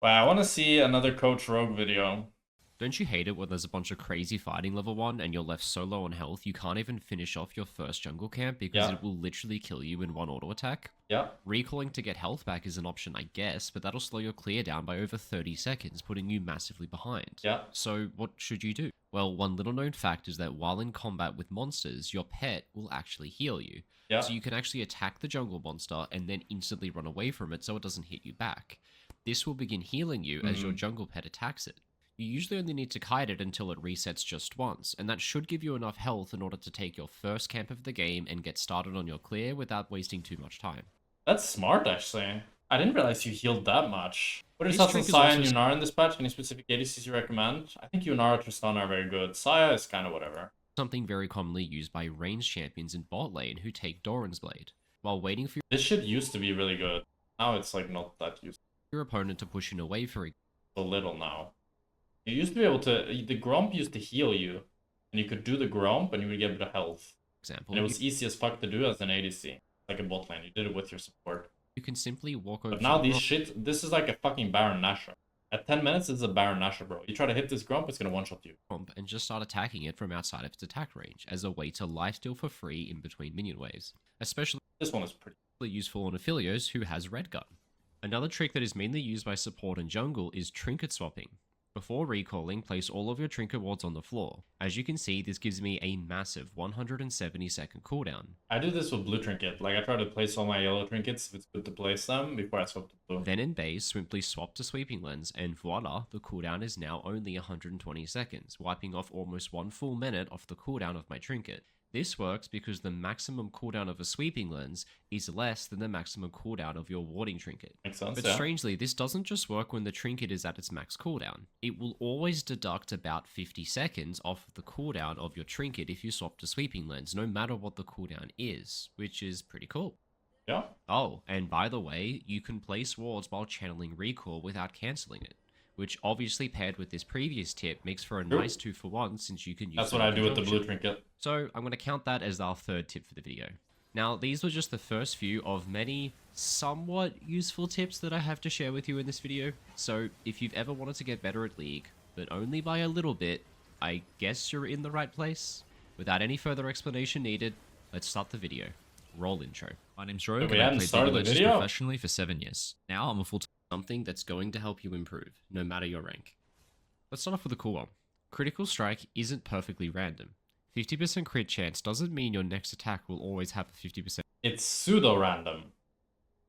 Wow, I want to see another Coach Rogue video. Don't you hate it when there's a bunch of crazy fighting level 1 and you're left so low on health you can't even finish off your first jungle camp because Yeah, it will literally kill you in one auto attack? yeah. Recalling to get health back is an option, I guess, but that'll slow your clear down by over 30 seconds, putting you massively behind. Yeah. So, what should you do? Well, one little known fact is that while in combat with monsters, your pet will actually heal you. Yeah. So, you can actually attack the jungle monster and then instantly run away from it so it doesn't hit you back. This will begin healing you as your jungle pet attacks it. You usually only need to kite it until it resets just once, and that should give you enough health in order to take your first camp of the game and get started on your clear without wasting too much time. That's smart, actually. I didn't realize you healed that much. What are your This thoughts on trick is Saya and also Yunara in this patch? Any specific ADCs you recommend? I think Yunara and Tristana are very good. Saya is kind of whatever. something very commonly used by ranged champions in bot lane who take Doran's Blade. While waiting for This shit used to be really good. Now it's like not that useful. your opponent to push in away for A little now. You used to be able to... The Gromp used to heal you. And you could do the Gromp and you would get a bit of health. example, And it was easy as fuck to do as an ADC. Like a bot lane. You did it with your support. you can simply walk over But now these shit... This is like a fucking Baron Nashor. At 10 minutes, it's a Baron Nashor, bro. You try to hit this Gromp, it's gonna one-shot you. and just start attacking it from outside of its attack range as a way to lifesteal for free in between minion waves, especially This one is pretty... useful on Aphelios who has Red Gun. Another trick that is mainly used by support and jungle is trinket swapping. Before recalling, place all of your trinket wards on the floor. As you can see, this gives me a massive 170 second cooldown. I do this with blue trinket. Like, I try to place all my yellow trinkets if it's good to place them before I swap to blue. Then in base, simply swap to Sweeping Lens, and voila, the cooldown is now only 120 seconds, wiping off almost one full minute off the cooldown of my trinket. This works because the maximum cooldown of a Sweeping Lens is less than the maximum cooldown of your warding trinket. Makes sense, But yeah. strangely, this doesn't just work when the trinket is at its max cooldown. It will always deduct about 50 seconds off the cooldown of your trinket if you swap to Sweeping Lens, no matter what the cooldown is, which is pretty cool. Yeah. Oh, and by the way, you can place wards while channeling recall without cancelling it, which obviously paired with this previous tip makes for a nice 2-for-1 since you can use That's it what I in do with the blue conjunction. trinket. So I'm going to count that as our third tip for the video. Now, these were just the first few of many somewhat useful tips that I have to share with you in this video. So if you've ever wanted to get better at League, but only by a little bit, I guess you're in the right place. Without any further explanation needed, let's start the video. Roll intro. My name's Rogue, we and I hadn't played League started of the Legends video? professionally for 7 years. Now I'm a full-time. Something that's going to help you improve, no matter your rank. Let's start off with a cool one. Critical Strike isn't perfectly random. 50% crit chance doesn't mean your next attack will always have a 50%. It's pseudo-random.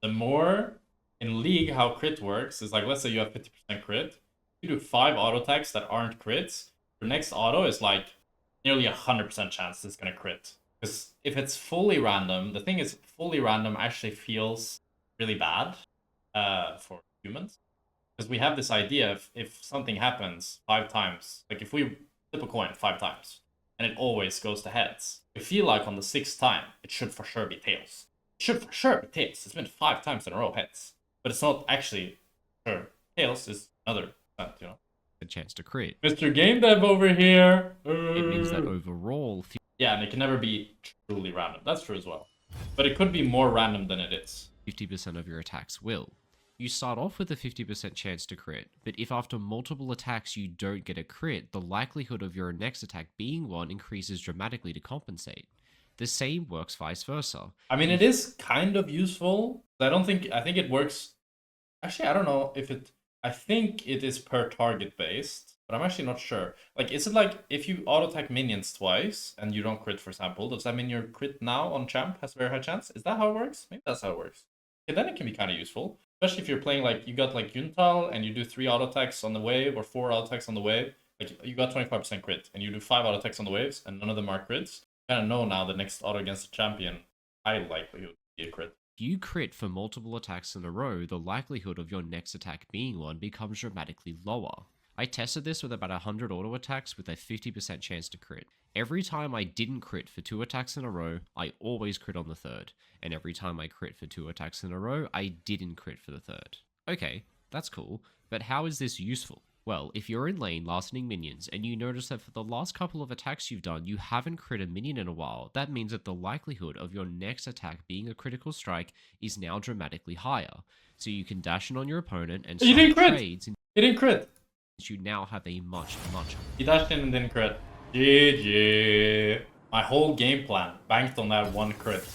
The more... In League, how crit works is like, let's say you have 50% crit. You do 5 auto attacks that aren't crits. Your next auto is like nearly 100% chance it's gonna crit. Because if it's fully random, the thing is, fully random actually feels really bad for humans. Because we have this idea if something happens 5 times, like if we flip a coin 5 times, and it always goes to heads, we feel like on the 6th time, it should for sure be tails. It should for sure be tails. It's been 5 times in a row heads. But it's not actually sure. Tails is another percent, you know. A chance to crit. Mr. Game Dev over here. It means that overall, Yeah, and it can never be truly random. That's true as well. But it could be more random than it is. 50% of your attacks will. You start off with a 50% chance to crit, but if after multiple attacks you don't get a crit, the likelihood of your next attack being one increases dramatically to compensate. The same works vice versa. I mean, it is kind of useful. I think it works. Actually, I don't know if it, I think it is per target based, but I'm actually not sure. Like, is it like if you auto attack minions twice and you don't crit, for example, does that mean your crit now on champ has a very high chance? Is that how it works? Maybe that's how it works. Okay, then it can be kind of useful. Especially if you're playing like, you got like Yuntal and you do 3 auto attacks on the wave or 4 auto attacks on the wave. Like, you got 25% crit and you do 5 auto attacks on the waves and none of them are crits. You kind of know now the next auto against the champion, high likelihood to be a crit. If you crit for multiple attacks in a row, the likelihood of your next attack being one becomes dramatically lower. I tested this with about 100 auto attacks with a 50% chance to crit. Every time I didn't crit for 2 attacks in a row, I always crit on the third. And every time I crit for 2 attacks in a row, I didn't crit for the third. Okay, that's cool, but how is this useful? Well, if you're in lane last hitting minions and you notice that for the last couple of attacks you've done, you haven't crit a minion in a while, that means that the likelihood of your next attack being a critical strike is now dramatically higher. So you can dash in on your opponent and You didn't start crit! trades, and He didn't crit. you now have a much He dashed in and didn't crit. GG. My whole game plan banked on that one crit.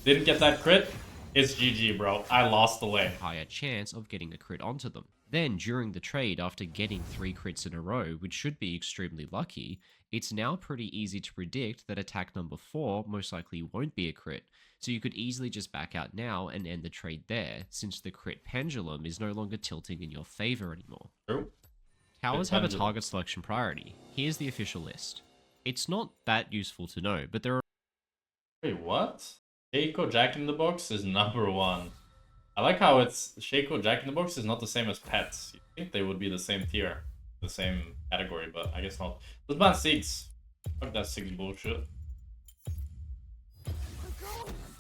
Didn't get that crit. It's GG, bro. I lost the lane. higher chance of getting a crit onto them. Then, during the trade, after getting 3 crits in a row, which should be extremely lucky, it's now pretty easy to predict that attack number 4 most likely won't be a crit, so you could easily just back out now and end the trade there, since the crit pendulum is no longer tilting in your favor anymore. True. Towers have a target selection priority. Here's the official list. It's not that useful to know, but there are... Wait, what? Shaco Jack in the Box is number 1. I like how it's Shaco Jack in the Box is not the same as pets. You think they would be the same tier, the same category, but I guess not. Let's ban Sigs. Fuck that Sigs bullshit.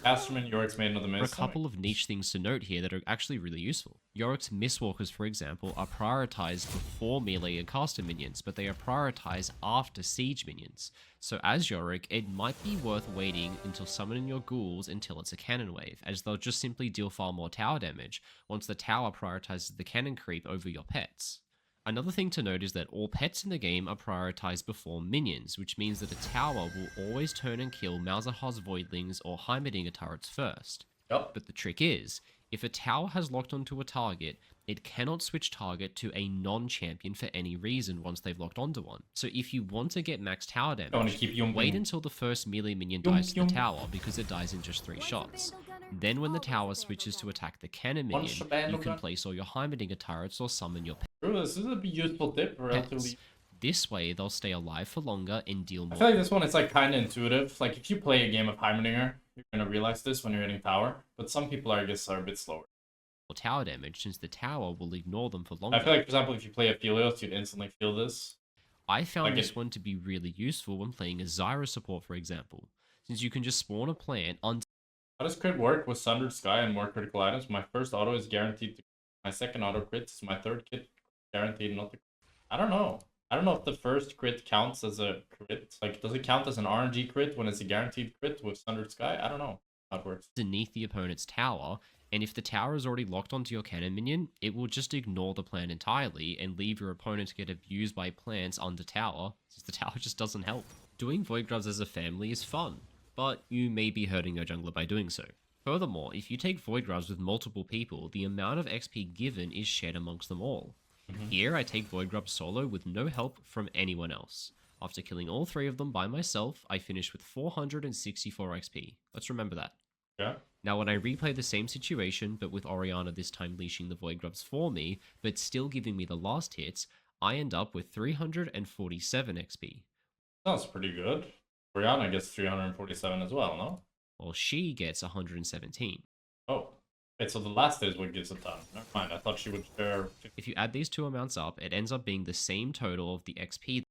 Casterman, Yorick's made another miss. A couple of niche things to note here that are actually really useful. Yorick's Mistwalkers, for example, are prioritized before melee and caster minions, but they are prioritized after siege minions. So as Yorick, it might be worth waiting until summoning your ghouls until it's a cannon wave, as they'll just simply deal far more tower damage once the tower prioritizes the cannon creep over your pets. Another thing to note is that all pets in the game are prioritized before minions, which means that a tower will always turn and kill Malzahar's Voidlings or Heimerdinger turrets first. Yep. But the trick is, if a tower has locked onto a target, it cannot switch target to a non-champion for any reason once they've locked onto one. So if you want to get max tower damage, wait until the first melee minion dies to the tower, because it dies in just 3 shots. Then when the tower switches to attack the cannon minion, you can place all your Heimerdinger turrets or summon your True, this is a useful tip, relatively. pets. This way, they'll stay alive for longer and deal more. I feel like this one is like kind of intuitive. Like if you play a game of Heimerdinger, you're gonna realize this when you're hitting tower. But some people, I guess, are a bit slower. Tower damage, since the tower will ignore them for longer. I feel like, for example, if you play a Philios, you'd instantly feel this. I found this one to be really useful when playing a Zyra support, for example, since you can just spawn a plant on. How does crit work with Sundered Sky and more critical items? My first auto is guaranteed to. My second auto crit is my third kit guaranteed not to. I don't know. I don't know if the first crit counts as a crit. Like, does it count as an RNG crit when it's a guaranteed crit with Sundered Sky? I don't know how it works. Beneath the opponent's tower, and if the tower is already locked onto your cannon minion, it will just ignore the plant entirely and leave your opponent to get abused by plants under tower, since the tower just doesn't help. Doing Void Grubs as a family is fun, but you may be hurting your jungler by doing so. Furthermore, if you take Void Grubs with multiple people, the amount of XP given is shared amongst them all. Here I take Void Grubs solo with no help from anyone else. After killing all 3 of them by myself, I finish with 464 XP. Let's remember that. Yeah. Now when I replay the same situation, but with Orianna this time leashing the Void Grubs for me, but still giving me the last hits, I end up with 347 XP. Sounds pretty good. Brianna gets 347 as well, no? While she gets 117. Oh. Wait, so the last is what gives it done. Never mind, I thought she would share 50. If you add these 2 amounts up, it ends up being the same total of the XP.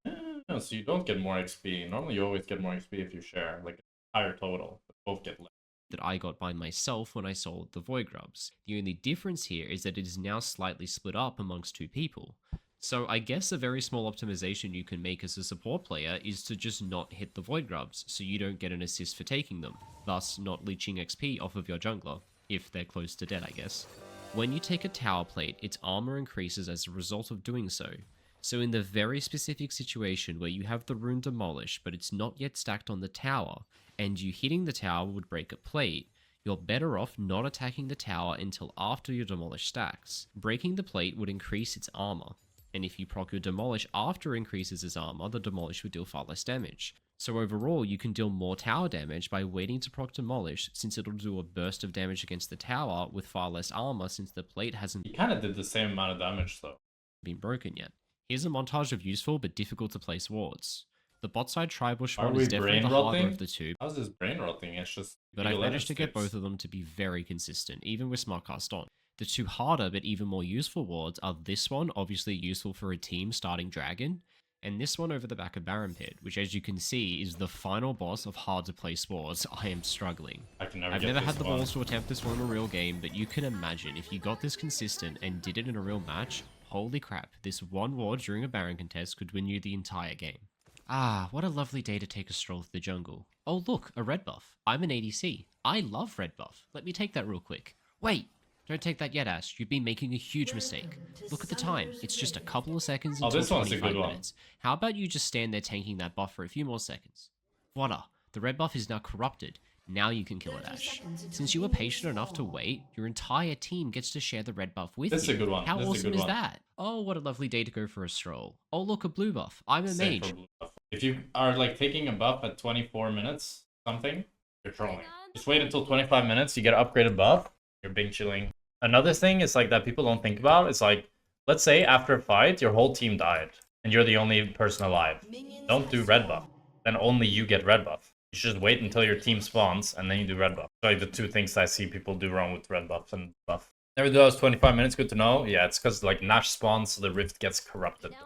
No, so you don't get more XP. Normally you always get more XP if you share, like, a higher total. But both get less. That I got by myself when I sold the Void Grubs. The only difference here is that it is now slightly split up amongst 2 people. So I guess a very small optimization you can make as a support player is to just not hit the Void Grubs, so you don't get an assist for taking them, thus not leeching XP off of your jungler, if they're close to dead, I guess. When you take a tower plate, its armor increases as a result of doing so. So in the very specific situation where you have the rune demolished, but it's not yet stacked on the tower, and you hitting the tower would break a plate, you're better off not attacking the tower until after your demolish stacks. Breaking the plate would increase its armor, and if you proc your demolish after it increases its armor, the demolish would deal far less damage. So overall, you can deal more tower damage by waiting to proc demolish, since it'll do a burst of damage against the tower with far less armor since the plate hasn't He kind of did the same amount of damage, though. been broken yet. Here's a montage of useful but difficult to place wards. The bot side tribush Are one we is definitely the brain harder rotting? of the 2, How's this brain rotting? It's just. but I've managed to get both of them to be very consistent, even with Smartcast on. The 2 harder but even more useful wards are this one, obviously useful for a team starting Dragon, and this one over the back of Baron Pit, which as you can see is the final boss of hard to place wards. I am struggling. I've never had the balls to attempt this one in a real game, but you can imagine if you got this consistent and did it in a real match, holy crap, this one ward during a Baron contest could win you the entire game. Ah, what a lovely day to take a stroll through the jungle. Oh look, a red buff. I'm an ADC. I love red buff. Let me take that real quick. Wait! Don't take that yet, Ash. You've been making a huge mistake. Look at the time. It's just a couple of seconds until this one's a 25 good one. minutes. How about you just stand there tanking that buff for a few more seconds? Voila. The red buff is now corrupted. Now you can kill it, Ash. Since you were patient enough to wait, your entire team gets to share the red buff with you. This is a good one. How This is a awesome good is one. that? Oh, what a lovely day to go for a stroll. Oh, look, a blue buff. I'm a Same mage. for blue buff. If you are like taking a buff at 24 minutes, something, you're trolling. Just wait until 25 minutes, you get an upgraded buff, you're big chilling. Another thing is like that people don't think about, it's like, let's say after a fight, your whole team died, and you're the only person alive. Don't do red buff. Then only you get red buff. You should just wait until your team spawns, and then you do red buff. Like the two things I see people do wrong with red buff and buff. Never do those 25 minutes, good to know. Yeah, it's because like Nash spawns, so the rift gets corrupted.